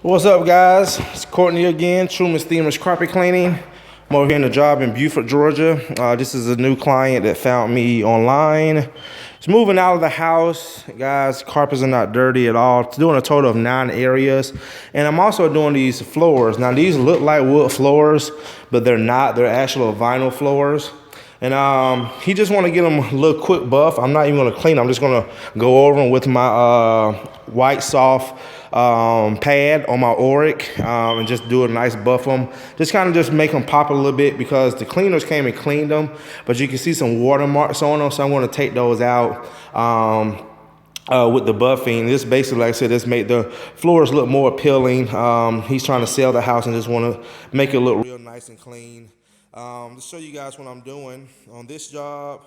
What's up, guys? It's Courtney again, Truman Steamers Carpet Cleaning. I'm over here in the job in Beaufort, Georgia. This is a new client that found me online. He's moving out of the house. Guys, carpets are not dirty at all. It's doing a total of 9 areas. And I'm also doing these floors. Now, these look like wood floors, but they're not. They're actual vinyl floors. And he just want to get them a little quick buff. I'm not even going to clean them. I'm just going to go over them with my white soft pad on my Auric and just do a nice buff them. Just kind of just make them pop a little bit because the cleaners came and cleaned them, but you can see some watermarks on them, so I'm going to take those out with the buffing. This basically, like I said, this make the floors look more appealing. He's trying to sell the house and just want to make it look real nice and clean. To show you guys what I'm doing on this job.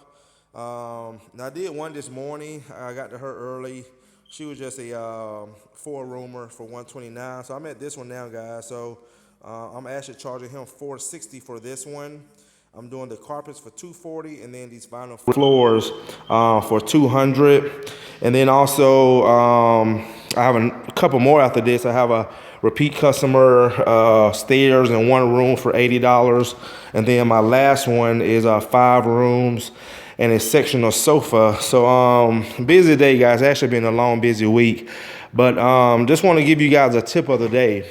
Now I did one this morning. I got to her early. She was just a 4-roomer for $129. So I'm at this one now, guys. So I'm actually charging him $460 for this one. I'm doing the carpets for $240, and then these vinyl floors for $200. And then also I have a couple more after this. I have a repeat customer stairs in 1 room for $80. And then my last one is 5 rooms and a sectional sofa. So busy day, guys. Actually been a long, busy week. But just want to give you guys a tip of the day.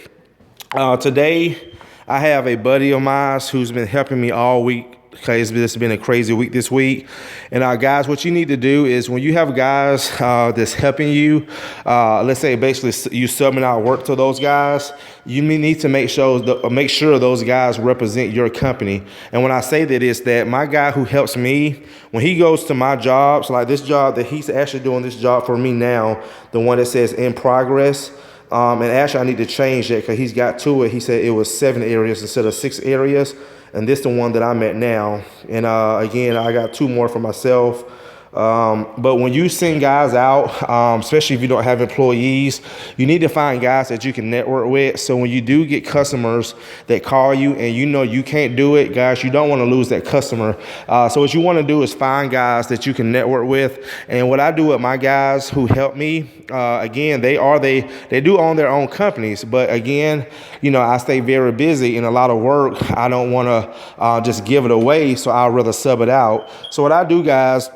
Today, I have a buddy of mine who's been helping me all week. Okay, it's been a crazy week this week. And guys, what you need to do is when you have guys that's helping you, let's say basically you subbing out work to those guys, you need to make sure those guys represent your company. And when I say that, it's that my guy who helps me, when he goes to my jobs, like this job that he's actually doing this job for me now, the one that says in progress, and actually I need to change that because he's got to it. He said it was 7 areas instead of 6 areas. And this is the one that I'm at now. And again, I got 2 more for myself. But when you send guys out, especially if you don't have employees, you need to find guys that you can network with. So when you do get customers that call you and you know you can't do it, guys, you don't want to lose that customer. So what you want to do is find guys that you can network with. And what I do with my guys who help me, again, they do own their own companies. But again, you know, I stay very busy and a lot of work. I don't want to just give it away. So I'd rather sub it out. So what I do, guys,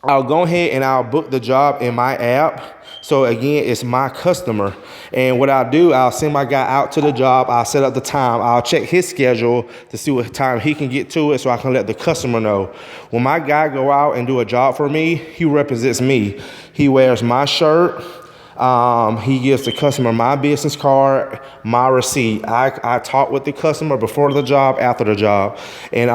I'll go ahead and I'll book the job in my app. So again, it's my customer. And what I'll do, I'll send my guy out to the job. I'll set up the time. I'll check his schedule to see what time he can get to it so I can let the customer know. When my guy go out and do a job for me, he represents me. He wears my shirt. He gives the customer my business card, my receipt. I talk with the customer before the job, after the job. And,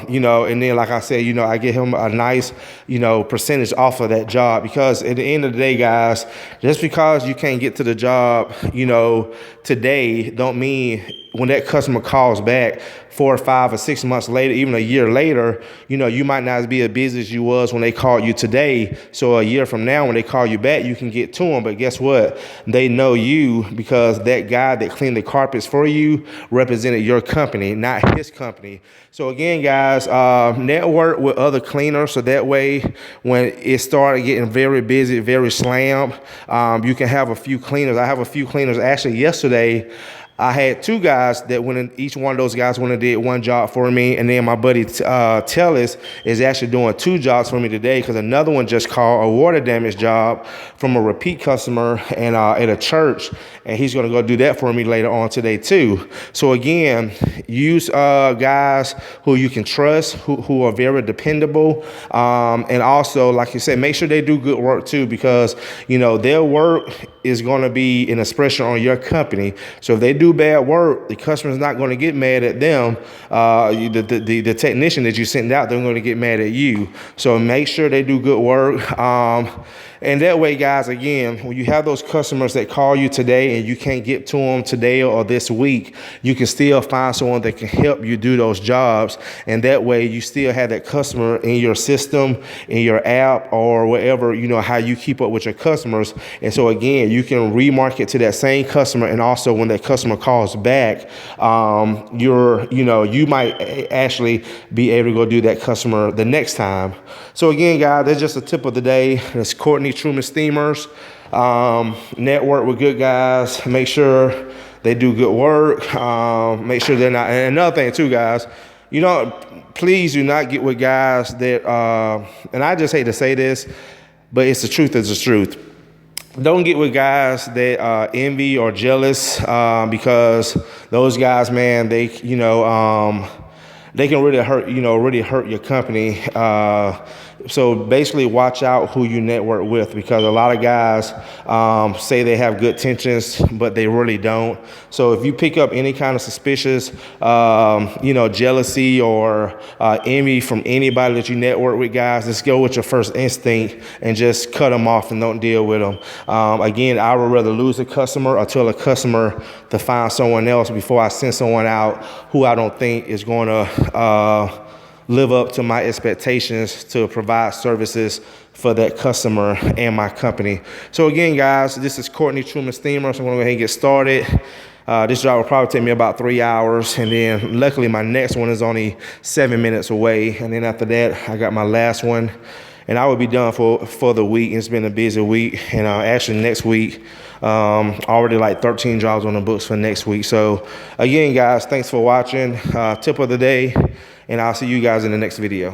you know, and then, like I said, you know, I get him a nice, you know, percentage off of that job. Because at the end of the day, guys, just because you can't get to the job, you know, today don't mean when that customer calls back 4 or 5 or 6 months later, even a year later, you know, you might not be as busy as you was when they called you today. So a year from now, when they call you back, you can get to them. But guess what? They know you because that guy that cleaned the carpets for you represented your company, not his company. So again, guys, network with other cleaners. So that way, when it started getting very busy, very slammed, you can have a few cleaners. I have a few cleaners. Actually, yesterday, I had 2 guys that went in, each one of those guys went and did 1 job for me. And then my buddy Tellis is actually doing 2 jobs for me today because another one just called a water damage job from a repeat customer and at a church. And he's going to go do that for me later on today too. So again, use guys who you can trust, who are very dependable. And also, like you said, make sure they do good work too, because, you know, their work is going to be an expression on your company. So if they do bad work, the customer's not going to get mad at them. The technician that you sent out, they're going to get mad at you. So make sure they do good work. And that way, guys, again, when you have those customers that call you today and you can't get to them today or this week, you can still find someone that can help you do those jobs. And that way you still have that customer in your system, in your app, or whatever, you know, how you keep up with your customers. And so again, you can remarket to that same customer. And also when that customer calls back, you might actually be able to go do that customer the next time. So again, guys, that's just a tip of the day. It's Courtney Truman Steamers. Network with good guys. Make sure they do good work. Make sure they're not. And another thing too, guys, you know, please do not get with guys that, and I just hate to say this, but it's the truth is the truth. Don't get with guys that envy or jealous, because those guys, man, they, they can really hurt, really hurt your company. So basically watch out who you network with, because a lot of guys say they have good intentions, but they really don't. So if you pick up any kind of suspicious, jealousy or envy from anybody that you network with, guys, just go with your first instinct and just cut them off and don't deal with them. Again, I would rather lose a customer or tell a customer to find someone else before I send someone out who I don't think is going to live up to my expectations to provide services for that customer and my company. So again, guys, this is Courtney Truman Steamer. So I'm gonna go ahead and get started. This job will probably take me about 3 hours, and then luckily my next one is only 7 minutes away. And then after that, I got my last one, and I will be done for the week. It's been a busy week, and actually next week, already like 13 jobs on the books for next week. So again, guys, thanks for watching. Tip of the day, and I'll see you guys in the next video.